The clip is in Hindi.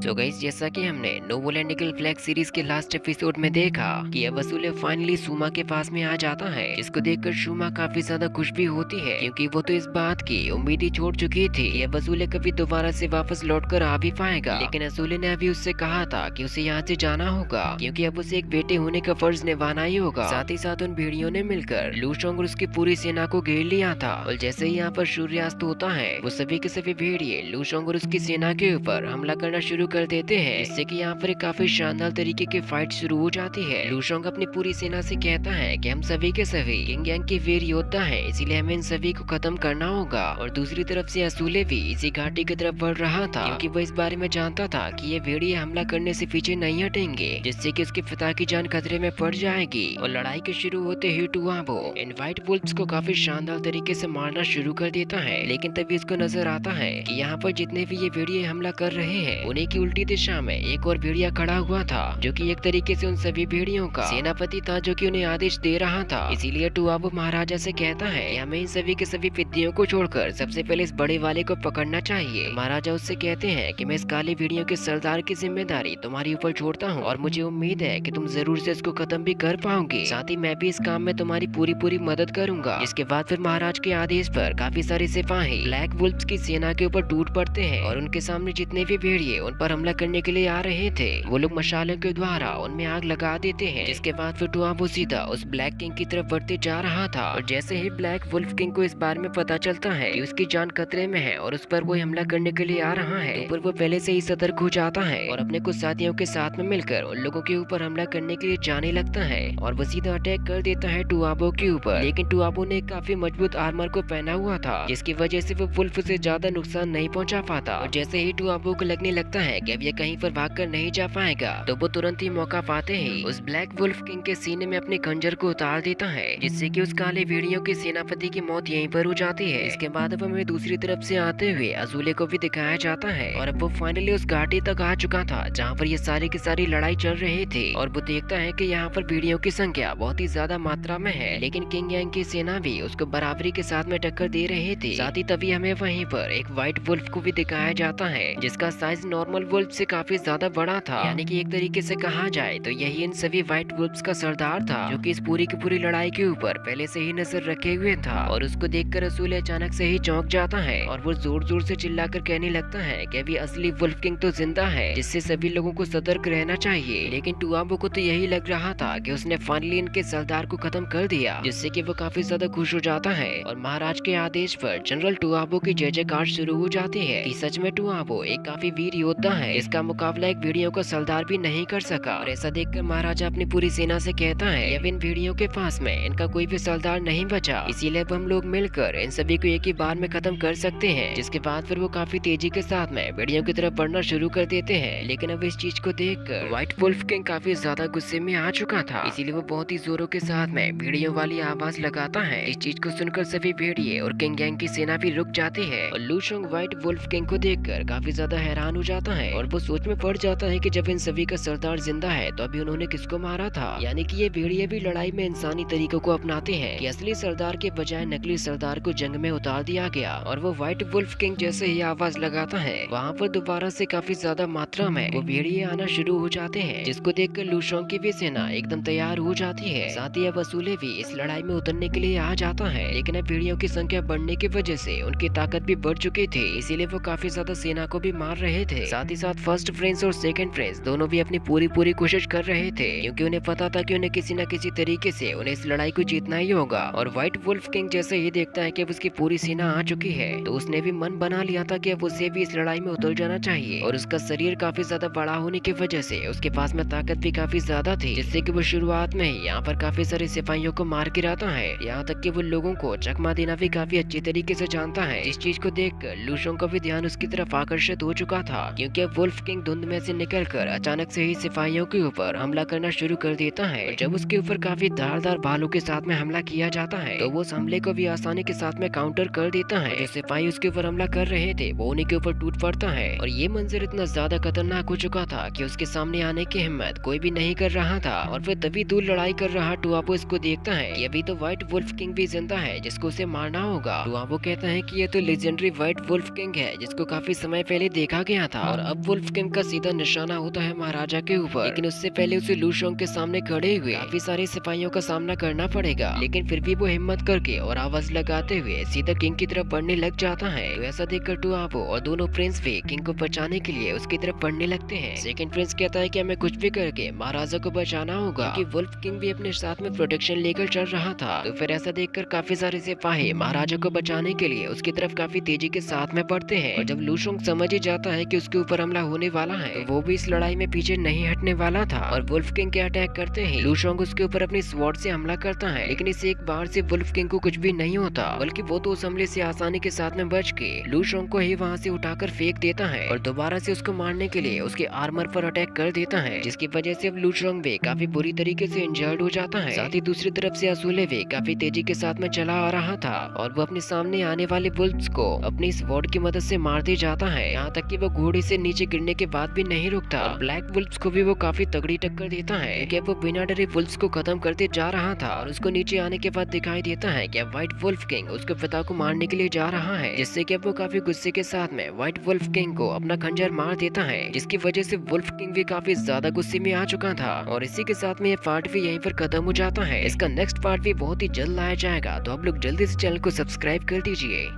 तो गाइस, जैसा कि हमने नोबल एंड निकल फ्लैग सीरीज के लास्ट एपिसोड में देखा कि अब वसूले फाइनली सुमा के पास में आ जाता है, जिसको देखकर सुमा काफी ज्यादा खुश भी होती है क्योंकि वो तो इस बात की उम्मीद ही छोड़ चुकी थी कि अब वसूले कभी दोबारा से वापस लौट कर आ भी पाएगा। लेकिन वसूले ने अभी उससे कहा था कि उसे यहाँ से जाना होगा क्योंकि अब उसे एक बेटे होने का फर्ज निभाना ही होगा। साथ ही साथ उन भेड़ियों ने मिलकर लूशोंग और उसकी पूरी सेना को घेर लिया था और जैसे ही यहाँ पर सूर्यास्त होता है वो सभी के सभी भेड़िए लूशोंग और उसकी सेना के ऊपर हमला करना शुरू कर देते हैं, जिससे कि यहाँ पर एक काफी शानदार तरीके की फाइट शुरू हो जाती है। लूशोंग अपनी पूरी सेना से कहता है कि हम सभी के सभी किंग यांग के वीर योद्धा हैं, इसीलिए हमें इन सभी को खत्म करना होगा। और दूसरी तरफ से असूले भी इसी घाटी की तरफ बढ़ रहा था क्योंकि वो इस बारे में जानता था कि ये भेड़िए हमला करने से पीछे नहीं हटेंगे, जिससे कि उसके पिता की जान खतरे में पड़ जाएगी। और लड़ाई के शुरू होते ही टुआबो इन व्हाइट वुल्फ्स को काफी शानदार तरीके से मारना शुरू कर देता है। लेकिन तभी उसको नजर आता है कि यहाँ पर जितने भी ये भेड़िए हमला कर रहे हैं उन्हीं की उल्टी दिशा में एक और भेड़िया खड़ा हुआ था, जो कि एक तरीके से उन सभी भेड़ियों का सेनापति था, जो कि उन्हें आदेश दे रहा था। इसीलिए टुआबो महाराजा से कहता है कि हमें इन सभी के सभी पिद्दियों को छोड़कर सबसे पहले इस बड़े वाले को पकड़ना चाहिए। महाराजा उससे कहते हैं कि मैं इस काली भेड़ियों के सरदार की जिम्मेदारी तुम्हारे ऊपर छोड़ता हूँ और मुझे उम्मीद है कि तुम जरूर से इसको खत्म भी कर पाओगे। साथ ही मैं भी इस काम में तुम्हारी पूरी मदद करूंगा। इसके बाद फिर महाराज के आदेश पर काफी सारे सिपाही ब्लैक वुल्फ्स की सेना के ऊपर टूट पड़ते हैं और उनके सामने जितने भी भेड़िए उन पर हमला करने के लिए आ रहे थे वो लोग मशालों के द्वारा उनमें आग लगा देते हैं। जिसके बाद फिर टुआबो सीधा उस ब्लैक किंग की तरफ बढ़ते जा रहा था और जैसे ही ब्लैक वुल्फ किंग को इस बारे में पता चलता है कि उसकी जान खतरे में है और उस पर वो हमला करने के लिए आ रहा है, तो फिर वो पहले से ही सतर्क हो जाता है और अपने कुछ साथियों के साथ में मिलकर उन लोगों के ऊपर हमला करने के लिए जाने लगता है और वो सीधा अटैक कर देता है टुआबो के ऊपर। लेकिन टुआबो ने काफी मजबूत आर्मर को पहना हुआ था, जिसकी वजह से वो वुल्फ से ज्यादा नुकसान नहीं पहुंचा पाता। और जैसे ही टुआबो को लगने लगता है कि अब ये कहीं पर भागकर नहीं जा पाएगा, तो वो तुरंत ही मौका पाते ही उस ब्लैक वुल्फ किंग के सीने में अपने खंजर को उतार देता है, जिससे कि उस काले भेड़ियों के सेनापति की मौत यहीं पर हो जाती है। इसके बाद अब हमें दूसरी तरफ से आते हुए असूले को भी दिखाया जाता है और अब वो फाइनली उस घाटी तक आ चुका था जहाँ पर ये सारी की सारी लड़ाई चल रही थी। और वो देखता है कि यहाँ पर भेड़ियों की संख्या बहुत ही ज्यादा मात्रा में है, लेकिन किंग यांग की सेना भी उसको बराबरी के साथ में टक्कर दे रही थी। साथ ही तभी हमें वहीं पर एक व्हाइट वुल्फ को भी दिखाया जाता है, जिसका साइज नॉर्मल वुल्फ से काफी ज्यादा बड़ा था। यानी कि एक तरीके से कहा जाए तो यही इन सभी व्हाइट वुल्फ्स का सरदार था, जो कि इस पूरी की पूरी लड़ाई के ऊपर पहले से ही नजर रखे हुए था। और उसको देखकर असूल अचानक से ही चौंक जाता है और वो जोर जोर से चिल्लाकर कहने लगता है कि अभी असली वुल्फ किंग तो जिंदा है, जिससे सभी लोगों को सतर्क रहना चाहिए। लेकिन टुआबो को तो यही लग रहा था कि उसने फाइनली इनके सरदार को खत्म कर दिया, जिससे कि वो काफी ज्यादा खुश हो जाता है और महाराज के आदेश पर जनरल टुआबो की जय जयकार शुरू हो जाती है कि सच में टुआबो एक काफी वीर योद्धा है, इसका मुकाबला एक भेड़ियों का सरदार भी नहीं कर सका। और ऐसा देखकर महाराजा अपनी पूरी सेना से कहता है अब इन भेड़ियों के पास में इनका कोई भी सरदार नहीं बचा, इसीलिए अब हम लोग मिलकर इन सभी को एक ही बार में खत्म कर सकते हैं। जिसके बाद फिर वो काफी तेजी के साथ में भेड़ियों की तरफ बढ़ना शुरू कर देते हैं। लेकिन अब इस चीज को देखकर व्हाइट वुल्फ किंग काफी ज्यादा गुस्से में आ चुका था, इसीलिए वो बहुत ही जोरों के साथ में भेड़ियों वाली आवाज लगाता है। इस चीज को सुनकर सभी भेड़िए और किंग यांग की सेना भी रुक जाती है और लूशोंग व्हाइट वुल्फ किंग को देखकर काफी ज्यादा हैरान हो जाता है और वो सोच में पड़ जाता है कि जब इन सभी का सरदार जिंदा है तो अभी उन्होंने किसको मारा था। यानी कि ये भेड़िए भी लड़ाई में इंसानी तरीकों को अपनाते हैं कि असली सरदार के बजाय नकली सरदार को जंग में उतार दिया गया। और वो व्हाइट वुल्फ किंग जैसे ही आवाज लगाता है वहाँ पर दोबारा से काफी ज्यादा मात्रा में वो भेड़िए आना शुरू हो जाते हैं, जिसको देखकर लूशोंग की भी सेना एकदम तैयार हो जाती है। साथ ही अब असूले भी इस लड़ाई में उतरने के लिए आ जाता है, लेकिन अब भेड़ियों की संख्या बढ़ने की वजह से उनकी ताकत भी बढ़ चुकी थी, इसीलिए वो काफी ज्यादा सेना को भी मार रहे थे। साथ ही साथ फर्स्ट फ्रेंड्स और सेकंड फ्रेंड्स दोनों भी अपनी पूरी कोशिश कर रहे थे, क्योंकि उन्हें पता था कि उन्हें किसी न किसी तरीके से उन्हें इस लड़ाई को जीतना ही होगा। और व्हाइट वुल्फ किंग जैसे ही देखता है कि अब उसकी पूरी सेना आ चुकी है तो उसने भी मन बना लिया था कि अब उसे भी इस लड़ाई में उतर जाना चाहिए। और उसका शरीर काफी ज्यादा बड़ा होने की वजह से उसके पास में ताकत भी काफी ज्यादा थी, जिससे कि वो शुरुआत में ही यहाँ पर काफी सारे सिपाहियों को मार गिराता है, यहाँ तक कि वो लोगों को चकमा देना भी काफी अच्छी तरीके से जानता है। इस चीज को देखकर लूशोंग का भी ध्यान उसकी तरफ आकर्षित हो चुका था, क्योंकि अब वुल्फ किंग धुंध में से निकलकर अचानक से ही सिपाहियों के ऊपर हमला करना शुरू कर देता है। और जब उसके ऊपर काफी धारदार भालों के साथ में हमला किया जाता है तो वो उस हमले को भी आसानी के साथ में काउंटर कर देता है। जो सिपाही उसके ऊपर हमला कर रहे थे वो उन्हीं के ऊपर टूट पड़ता है और ये मंजर इतना ज्यादा खतरनाक हो चुका था कि उसके सामने आने की हिम्मत कोई भी नहीं कर रहा था। और फिर तभी दूर लड़ाई कर रहा टुआबो इसको देखता है कि अभी तो व्हाइट वुल्फ किंग भी जिंदा है, जिसको उसे मारना होगा। टुआबो कहता है कि ये तो लेजेंडरी व्हाइट वुल्फ किंग है, जिसको काफी समय पहले देखा गया था और अब वुल्फ किंग का सीधा निशाना होता है महाराजा के ऊपर, लेकिन उससे पहले उसे लू शोंग के सामने खड़े हुए काफी सारे सिपाहियों का सामना करना पड़ेगा। लेकिन फिर भी वो हिम्मत करके और आवाज लगाते हुए सीधा किंग की तरफ बढ़ने लग जाता है। तो ऐसा देखकर टुआवो और दोनों प्रिंस भी किंग को बचाने के लिए उसकी तरफ बढ़ने लगते हैं। सेकंड प्रिंस कहता है कि हमें कुछ भी करके महाराजा को बचाना होगा, क्योंकि वुल्फ किंग भी अपने साथ में प्रोटेक्शन लेकर चल रहा था। तो फिर ऐसा देखकर काफी सारे सिपाही महाराजा को बचाने के लिए उसकी तरफ काफी तेजी के साथ में बढ़ते हैं। और जब लू शोंग समझ ही जाता है कि उसके ऊपर हमला होने वाला है, तो वो भी इस लड़ाई में पीछे नहीं हटने वाला था और वुल्फ किंग के अटैक करते ही लू शोंग उसके ऊपर अपनी स्वॉर्ड से हमला करता है। लेकिन इस एक बार से वुल्फ किंग को कुछ भी नहीं होता, बल्कि वो तो उस हमले से आसानी के साथ में बच के लू शोंग को ही वहाँ से उठाकर फेंक देता है और दोबारा से उसको मारने के लिए उसके आर्मर पर अटैक कर देता है, जिसकी वजह से अब लू शोंग भी काफी बुरी तरीके से इंजर्ड हो जाता है। साथ ही दूसरी तरफ से असूले भी काफी तेजी के साथ में चला आ रहा था और वो अपने सामने आने वाले वुल्फ्स को अपनी स्वॉर्ड की मदद से मारते जाता है, यहाँ तक कि वो घोड़े से नीचे गिरने के बाद भी नहीं रुकता। ब्लैक वुल्फ्स को भी वो काफी तगड़ी टक्कर देता है, क्योंकि वो बिना डरे वुल्फ्स को खत्म करते जा रहा था और उसको नीचे आने के बाद दिखाई देता है कि व्हाइट वुल्फ किंग उसके पिता को मारने के लिए जा रहा है, जिससे कि वो काफी गुस्से के साथ में व्हाइट वुल्फ किंग को अपना खंजर मार देता है, जिसकी वजह से वुल्फ किंग भी काफी ज्यादा गुस्से में आ चुका था। और इसी के साथ में ये पार्ट भी यहीं पर खत्म हो जाता है। इसका नेक्स्ट पार्ट भी बहुत ही जल्द आया जाएगा, तो आप लोग जल्दी से चैनल को सब्सक्राइब कर दीजिए।